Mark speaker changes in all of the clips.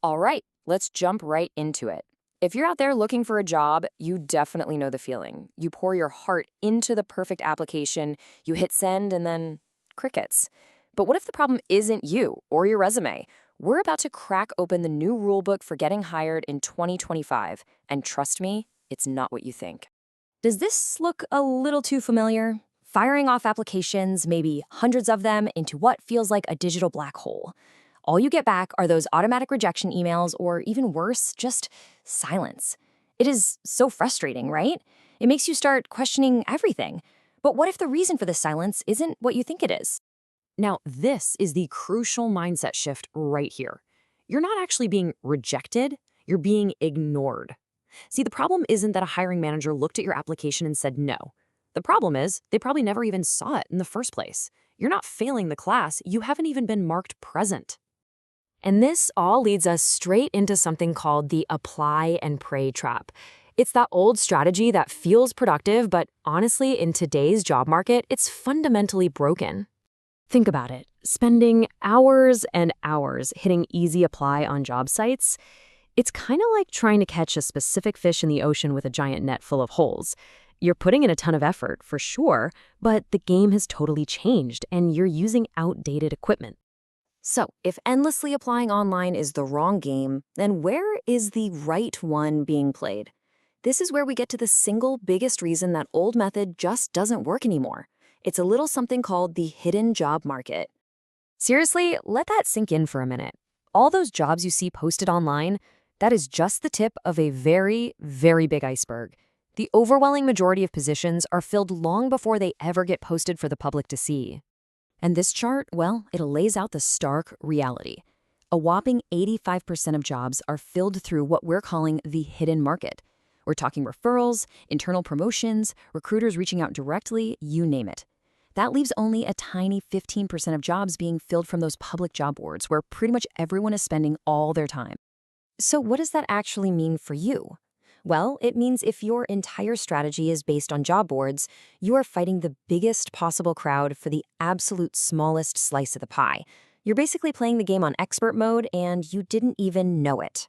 Speaker 1: All right, let's jump right into it. If you're out there looking for a job, you definitely know the feeling. You pour your heart into the perfect application, you hit send, and then crickets. But what if the problem isn't you or your resume? We're about to crack open the new rulebook for getting hired in 2025, and trust me, it's not what you think. Does this look a little too familiar? Firing off applications, maybe hundreds of them, into what feels like a digital black hole. All you get back are those automatic rejection emails, or even worse, just silence. It is so frustrating, right? It makes you start questioning everything. But what if the reason for this silence isn't what you think it is? Now, this is the crucial mindset shift right here. You're not actually being rejected, you're being ignored. See, the problem isn't that a hiring manager looked at your application and said no. The problem is they probably never even saw it in the first place. You're not failing the class, you haven't even been marked present. And this all leads us straight into something called the apply and pray trap. It's that old strategy that feels productive, but honestly, in today's job market, it's fundamentally broken. Think about it. Spending hours and hours hitting easy apply on job sites, it's kind of like trying to catch a specific fish in the ocean with a giant net full of holes. You're putting in a ton of effort, for sure, but the game has totally changed, and you're using outdated equipment. So, if endlessly applying online is the wrong game, then where is the right one being played? This is where we get to the single biggest reason that old method just doesn't work anymore. It's a little something called the hidden job market. Seriously, let that sink in for a minute. All those jobs you see posted online, that is just the tip of a very, very big iceberg. The overwhelming majority of positions are filled long before they ever get posted for the public to see. And this chart, well, it lays out the stark reality. A whopping 85% of jobs are filled through what we're calling the hidden market. We're talking referrals, internal promotions, recruiters reaching out directly, you name it. That leaves only a tiny 15% of jobs being filled from those public job boards where pretty much everyone is spending all their time. So what does that actually mean for you? Well, it means if your entire strategy is based on job boards, you are fighting the biggest possible crowd for the absolute smallest slice of the pie. You're basically playing the game on expert mode, and you didn't even know it.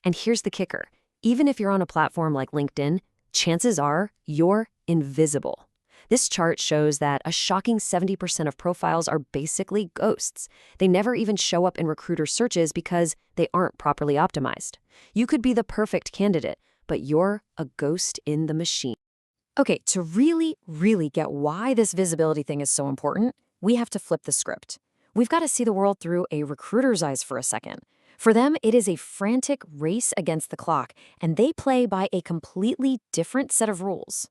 Speaker 1: And here's the kicker. Even if you're on a platform like LinkedIn, chances are you're invisible. This chart shows that a shocking 70% of profiles are basically ghosts. They never even show up in recruiter searches because they aren't properly optimized. You could be the perfect candidate, but you're a ghost in the machine. Okay, to really, really get why this visibility thing is so important, we have to flip the script. We've got to see the world through a recruiter's eyes for a second. For them, it is a frantic race against the clock, and they play by a completely different set of rules.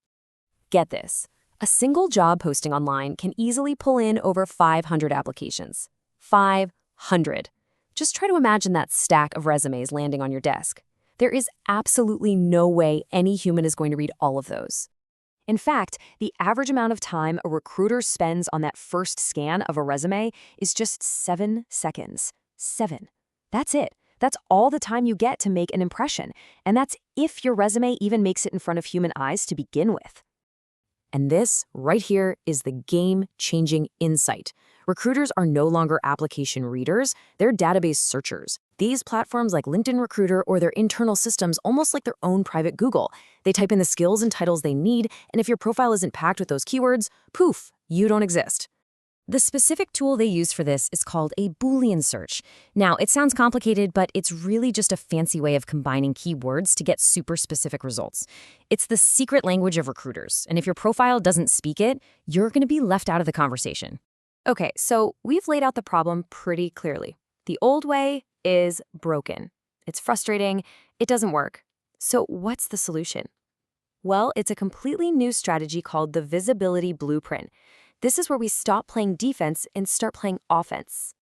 Speaker 1: Get this. A single job posting online can easily pull in over 500 applications. 500. Just try to imagine that stack of resumes landing on your desk. There is absolutely no way any human is going to read all of those. In fact, the average amount of time a recruiter spends on that first scan of a resume is just 7 seconds. 7. That's it. That's all the time you get to make an impression. And that's if your resume even makes it in front of human eyes to begin with. And this, right here, is the game-changing insight. Recruiters are no longer application readers, they're database searchers. These platforms like LinkedIn Recruiter or their internal systems almost like their own private Google. They type in the skills and titles they need, and if your profile isn't packed with those keywords, poof, you don't exist. The specific tool they use for this is called a Boolean search. Now, it sounds complicated, but it's really just a fancy way of combining keywords to get super specific results. It's the secret language of recruiters, and if your profile doesn't speak it, you're going to be left out of the conversation. Okay, so we've laid out the problem pretty clearly. The old way is broken. It's frustrating. It doesn't work. So what's the solution? Well, it's a completely new strategy called the visibility blueprint. This is where we stop playing defense and start playing offense.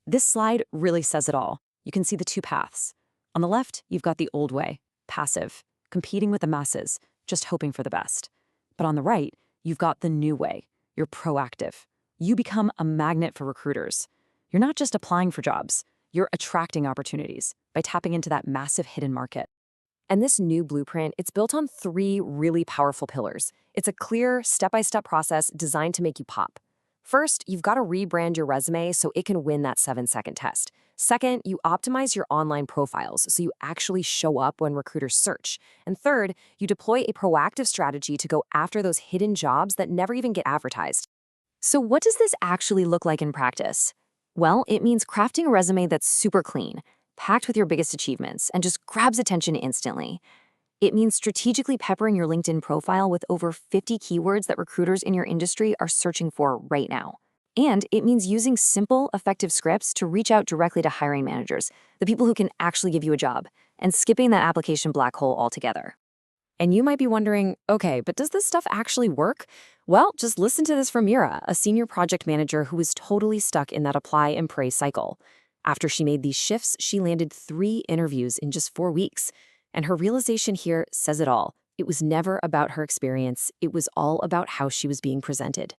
Speaker 1: This slide really says it all. You can see the two paths. On the left, you've got the old way, passive, competing with the masses, just hoping for the best. But on the right, you've got the new way. You're proactive. You become a magnet for recruiters. You're not just applying for jobs. You're attracting opportunities by tapping into that massive hidden market. And this new blueprint, it's built on 3 really powerful pillars. It's a clear, step-by-step process designed to make you pop. First, you've got to rebrand your resume so it can win that 7-second test. Second, you optimize your online profiles so you actually show up when recruiters search. And third, you deploy a proactive strategy to go after those hidden jobs that never even get advertised. So, what does this actually look like in practice? Well, it means crafting a resume that's super clean, packed with your biggest achievements, and just grabs attention instantly. It means strategically peppering your LinkedIn profile with over 50 keywords that recruiters in your industry are searching for right now. And it means using simple, effective scripts to reach out directly to hiring managers, the people who can actually give you a job, and skipping that application black hole altogether. And you might be wondering, okay, but does this stuff actually work? Well, just listen to this from Mira, a senior project manager who was totally stuck in that apply and pray cycle. After she made these shifts, she landed 3 interviews in just 4 weeks. And her realization here says it all. It was never about her experience. It was all about how she was being presented.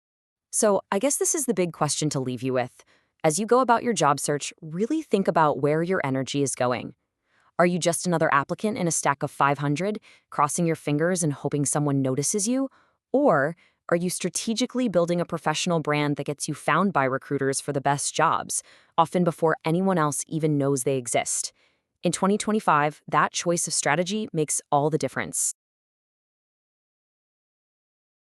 Speaker 1: So I guess this is the big question to leave you with. As you go about your job search, really think about where your energy is going. Are you just another applicant in a stack of 500, crossing your fingers and hoping someone notices you? Or are you strategically building a professional brand that gets you found by recruiters for the best jobs, often before anyone else even knows they exist? In 2025, that choice of strategy makes all the difference.